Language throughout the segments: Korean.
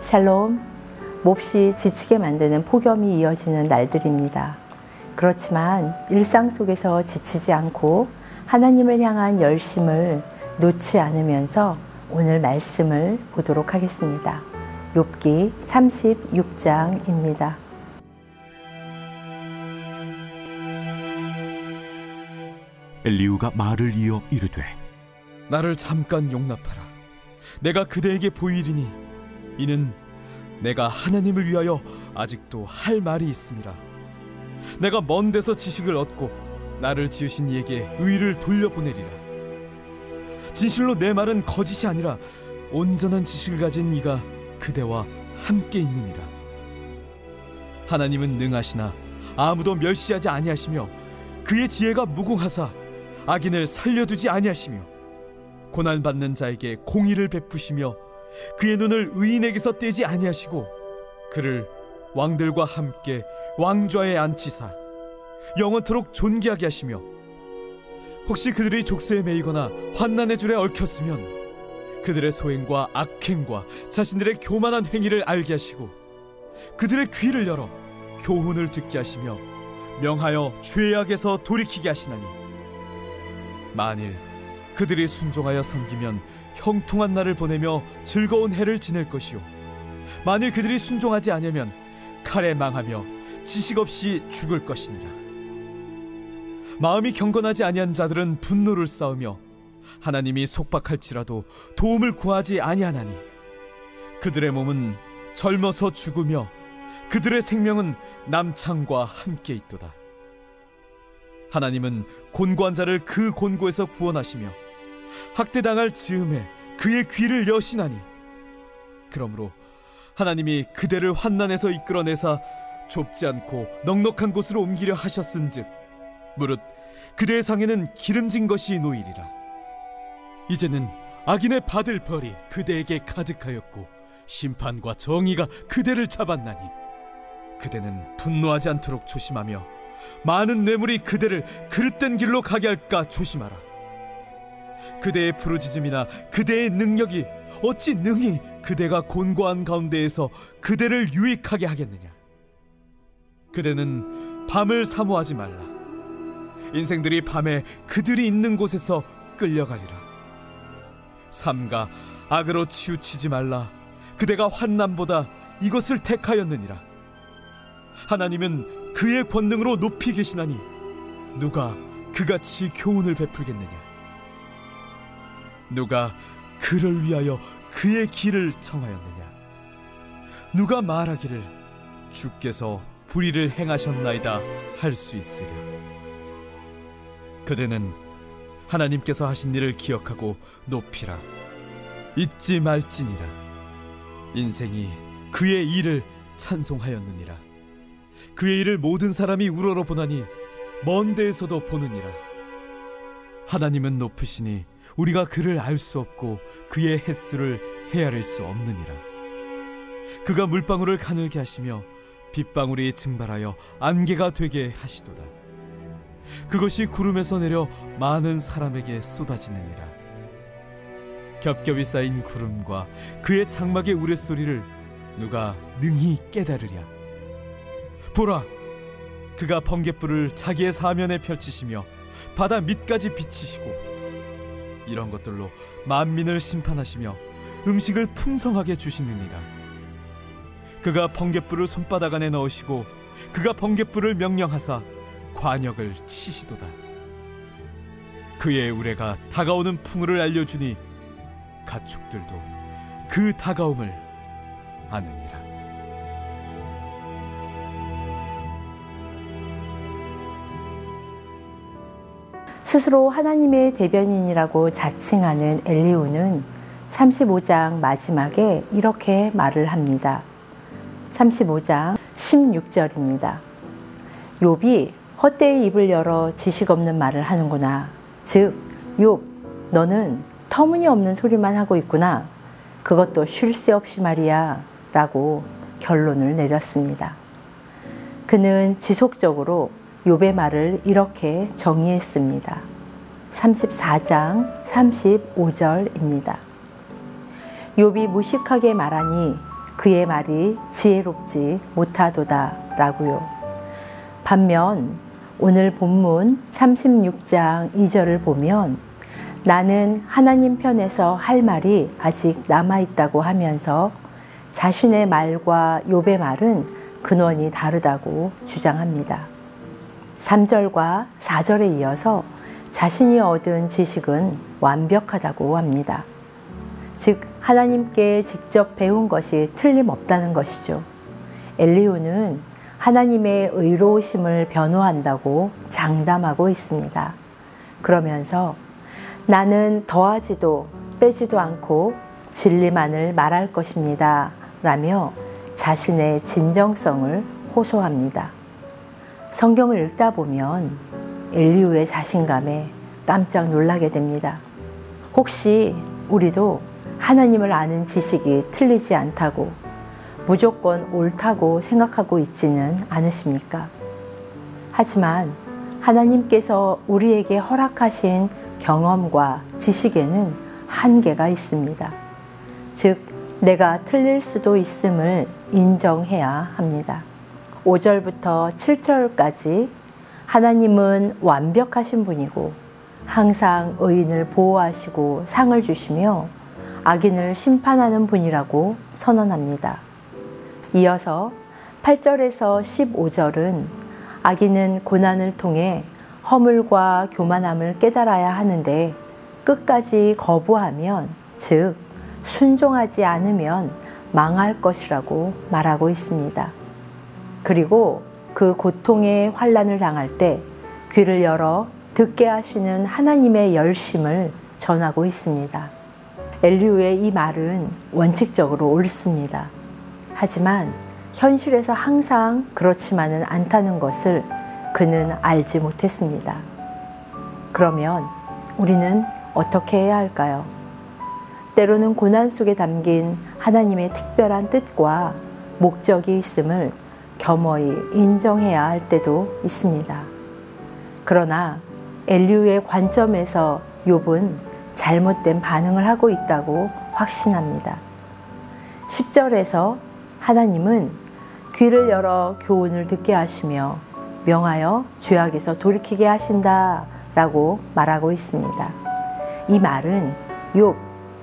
샬롬, 몹시 지치게 만드는 폭염이 이어지는 날들입니다. 그렇지만 일상 속에서 지치지 않고 하나님을 향한 열심을 놓지 않으면서 오늘 말씀을 보도록 하겠습니다. 욥기 36장입니다. 엘리후가 말을 이어 이르되 나를 잠깐 용납하라. 내가 그대에게 보이리니 이는 내가 하나님을 위하여 아직도 할 말이 있음이라. 내가 먼 데서 지식을 얻고 나를 지으신 이에게 의를 돌려보내리라. 진실로 내 말은 거짓이 아니라 온전한 지식을 가진 이가 그대와 함께 있느니라. 하나님은 능하시나 아무도 멸시하지 아니하시며 그의 지혜가 무궁하사 악인을 살려두지 아니하시며 고난받는 자에게 공의를 베푸시며 그의 눈을 의인에게서 떼지 아니하시고 그를 왕들과 함께 왕좌에 앉히사 영원토록 존귀하게 하시며 혹시 그들이 족쇄에 매이거나 환난의 줄에 얽혔으면 그들의 소행과 악행과 자신들의 교만한 행위를 알게 하시고 그들의 귀를 열어 교훈을 듣게 하시며 명하여 죄악에서 돌이키게 하시나니 만일 그들이 순종하여 섬기면 형통한 날을 보내며 즐거운 해를 지낼 것이요 만일 그들이 순종하지 아니하면 칼에 망하며 지식 없이 죽을 것이니라. 마음이 경건하지 아니한 자들은 분노를 쌓으며 하나님이 속박할지라도 도움을 구하지 아니하나니 그들의 몸은 젊어서 죽으며 그들의 생명은 남창과 함께 있도다. 하나님은 곤고한 자를 그 곤고에서 구원하시며 학대당할 즈음에 그의 귀를 여시나니 그러므로 하나님이 그대를 환난에서 이끌어내사 좁지 않고 넉넉한 곳으로 옮기려 하셨은즉 무릇 그대의 상에는 기름진 것이 놓이리라. 이제는 악인의 받을 벌이 그대에게 가득하였고 심판과 정의가 그대를 잡았나니 그대는 분노하지 않도록 조심하며 많은 뇌물이 그대를 그릇된 길로 가게 할까 조심하라. 그대의 부르짖음이나 그대의 능력이 어찌 능히 그대가 곤고한 가운데에서 그대를 유익하게 하겠느냐. 그대는 밤을 사모하지 말라. 인생들이 밤에 그들이 있는 곳에서 끌려가리라. 삼가 악으로 치우치지 말라. 그대가 환난보다 이것을 택하였느니라. 하나님은 그의 권능으로 높이 계시나니 누가 그같이 교훈을 베풀겠느냐. 누가 그를 위하여 그의 길을 청하였느냐. 누가 말하기를 주께서 불의를 행하셨나이다 할 수 있으랴. 그대는 하나님께서 하신 일을 기억하고 높이라. 잊지 말지니라. 인생이 그의 일을 찬송하였느니라. 그의 일을 모든 사람이 우러러 보나니 먼 데에서도 보느니라. 하나님은 높으시니 우리가 그를 알 수 없고 그의 횟수를 헤아릴 수 없느니라. 그가 물방울을 가늘게 하시며 빗방울이 증발하여 안개가 되게 하시도다. 그것이 구름에서 내려 많은 사람에게 쏟아지느니라. 겹겹이 쌓인 구름과 그의 장막의 우레소리를 누가 능히 깨달으랴. 보라, 그가 번갯불을 자기의 사면에 펼치시며 바다 밑까지 비치시고 이런 것들로 만민을 심판하시며 음식을 풍성하게 주시느니라. 그가 번갯불을 손바닥 안에 넣으시고 그가 번갯불을 명령하사 관역을 치시도다. 그의 우레가 다가오는 풍우를 알려주니 가축들도 그 다가옴을 아느니라. 스스로 하나님의 대변인이라고 자칭하는 엘리후는 35장 마지막에 이렇게 말을 합니다. 35장 16절입니다. 욥이 헛되이 입을 열어 지식 없는 말을 하는구나. 즉, 욥, 너는 터무니없는 소리만 하고 있구나. 그것도 쉴 새 없이 말이야. 라고 결론을 내렸습니다. 그는 지속적으로 욥의 말을 이렇게 정의했습니다. 34장 35절입니다. 욥이 무식하게 말하니 그의 말이 지혜롭지 못하도다 라고요. 반면 오늘 본문 36장 2절을 보면 나는 하나님 편에서 할 말이 아직 남아있다고 하면서 자신의 말과 욥의 말은 근원이 다르다고 주장합니다. 3절과 4절에 이어서 자신이 얻은 지식은 완벽하다고 합니다. 즉 하나님께 직접 배운 것이 틀림없다는 것이죠. 엘리후는 하나님의 의로우심을 변호한다고 장담하고 있습니다. 그러면서 나는 더하지도 빼지도 않고 진리만을 말할 것입니다 라며 자신의 진정성을 호소합니다. 성경을 읽다 보면 엘리후의 자신감에 깜짝 놀라게 됩니다. 혹시 우리도 하나님을 아는 지식이 틀리지 않다고 무조건 옳다고 생각하고 있지는 않으십니까? 하지만 하나님께서 우리에게 허락하신 경험과 지식에는 한계가 있습니다. 즉, 내가 틀릴 수도 있음을 인정해야 합니다. 5절부터 7절까지 하나님은 완벽하신 분이고 항상 의인을 보호하시고 상을 주시며 악인을 심판하는 분이라고 선언합니다. 이어서 8절에서 15절은 악인은 고난을 통해 허물과 교만함을 깨달아야 하는데 끝까지 거부하면, 즉 순종하지 않으면 망할 것이라고 말하고 있습니다. 그리고 그 고통의 환난을 당할 때 귀를 열어 듣게 하시는 하나님의 열심을 전하고 있습니다. 엘리후의 이 말은 원칙적으로 옳습니다. 하지만 현실에서 항상 그렇지만은 않다는 것을 그는 알지 못했습니다. 그러면 우리는 어떻게 해야 할까요? 때로는 고난 속에 담긴 하나님의 특별한 뜻과 목적이 있음을 겸허히 인정해야 할 때도 있습니다. 그러나 엘리후의 관점에서 욥은 잘못된 반응을 하고 있다고 확신합니다. 10절에서 하나님은 귀를 열어 교훈을 듣게 하시며 명하여 죄악에서 돌이키게 하신다 라고 말하고 있습니다. 이 말은 욥,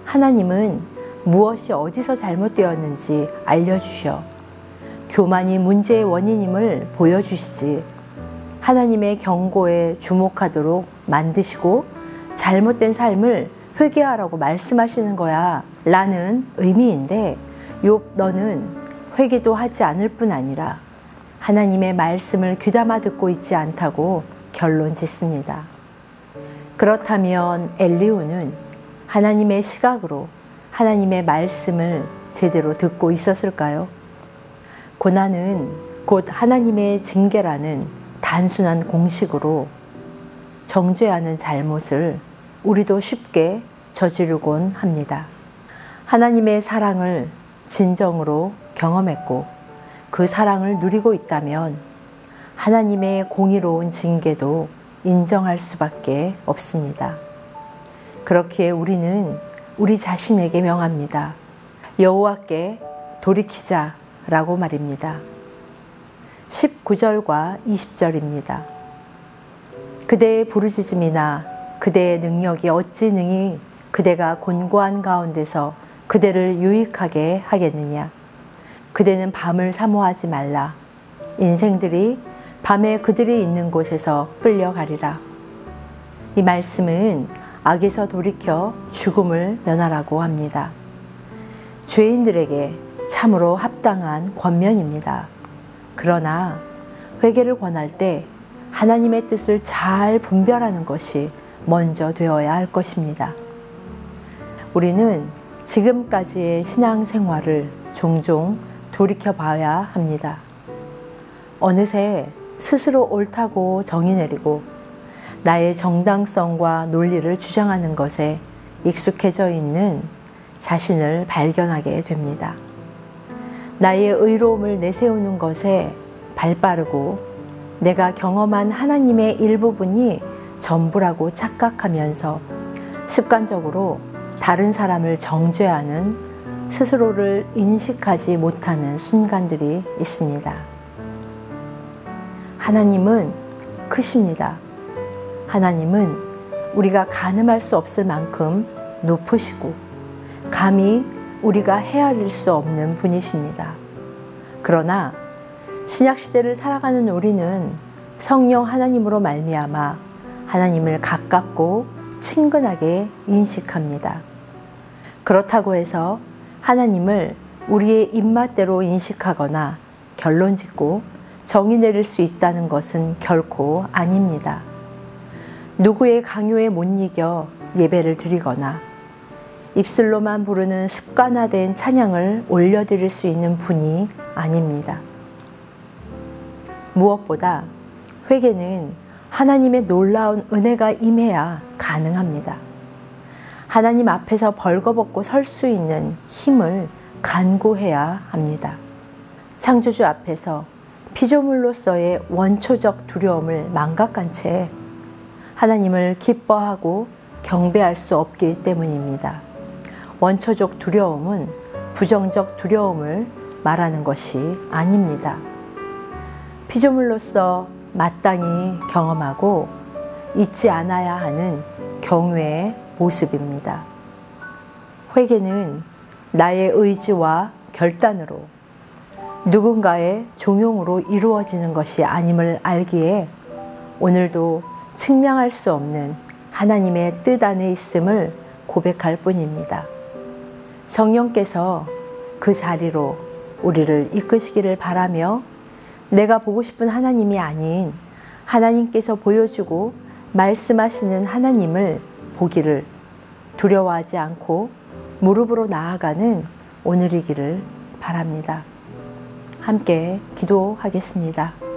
하나님은 무엇이 어디서 잘못되었는지 알려주셔 교만이 문제의 원인임을 보여주시지 하나님의 경고에 주목하도록 만드시고 잘못된 삶을 회개하라고 말씀하시는 거야 라는 의미인데, 욥 너는 회개도 하지 않을 뿐 아니라 하나님의 말씀을 귀담아 듣고 있지 않다고 결론 짓습니다. 그렇다면 엘리후는 하나님의 시각으로 하나님의 말씀을 제대로 듣고 있었을까요? 고난은 곧 하나님의 징계라는 단순한 공식으로 정죄하는 잘못을 우리도 쉽게 저지르곤 합니다. 하나님의 사랑을 진정으로 경험했고 그 사랑을 누리고 있다면 하나님의 공의로운 징계도 인정할 수밖에 없습니다. 그렇기에 우리는 우리 자신에게 명합니다. 여호와께 돌이키자 라고 말입니다. 19절과 20절입니다. 그대의 부르짖음이나 그대의 능력이 어찌 능히 그대가 곤고한 가운데서 그대를 유익하게 하겠느냐. 그대는 밤을 사모하지 말라. 인생들이 밤에 그들이 있는 곳에서 끌려가리라. 이 말씀은 악에서 돌이켜 죽음을 면하라고 합니다. 죄인들에게 참으로 합당한 권면입니다. 그러나 회개를 권할 때 하나님의 뜻을 잘 분별하는 것이 먼저 되어야 할 것입니다. 우리는 지금까지의 신앙생활을 종종 돌이켜봐야 합니다. 어느새 스스로 옳다고 정의 내리고 나의 정당성과 논리를 주장하는 것에 익숙해져 있는 자신을 발견하게 됩니다. 나의 의로움을 내세우는 것에 발빠르고 내가 경험한 하나님의 일부분이 전부라고 착각하면서 습관적으로 다른 사람을 정죄하는 스스로를 인식하지 못하는 순간들이 있습니다. 하나님은 크십니다. 하나님은 우리가 가늠할 수 없을 만큼 높으시고 감히 우리가 헤아릴 수 없는 분이십니다. 그러나 신약시대를 살아가는 우리는 성령 하나님으로 말미암아 하나님을 가깝고 친근하게 인식합니다. 그렇다고 해서 하나님을 우리의 입맛대로 인식하거나 결론짓고 정의 내릴 수 있다는 것은 결코 아닙니다. 누구의 강요에 못 이겨 예배를 드리거나 입술로만 부르는 습관화된 찬양을 올려드릴 수 있는 분이 아닙니다. 무엇보다 회개는 하나님의 놀라운 은혜가 임해야 가능합니다. 하나님 앞에서 벌거벗고 설 수 있는 힘을 간구해야 합니다. 창조주 앞에서 피조물로서의 원초적 두려움을 망각한 채 하나님을 기뻐하고 경배할 수 없기 때문입니다. 원초적 두려움은 부정적 두려움을 말하는 것이 아닙니다. 피조물로서 마땅히 경험하고 잊지 않아야 하는 경외의 모습입니다. 회개는 나의 의지와 결단으로 누군가의 종용으로 이루어지는 것이 아님을 알기에 오늘도 측량할 수 없는 하나님의 뜻 안에 있음을 고백할 뿐입니다. 성령께서 그 자리로 우리를 이끄시기를 바라며 내가 보고 싶은 하나님이 아닌 하나님께서 보여주고 말씀하시는 하나님을 보기를 두려워하지 않고 무릎으로 나아가는 오늘이기를 바랍니다. 함께 기도하겠습니다.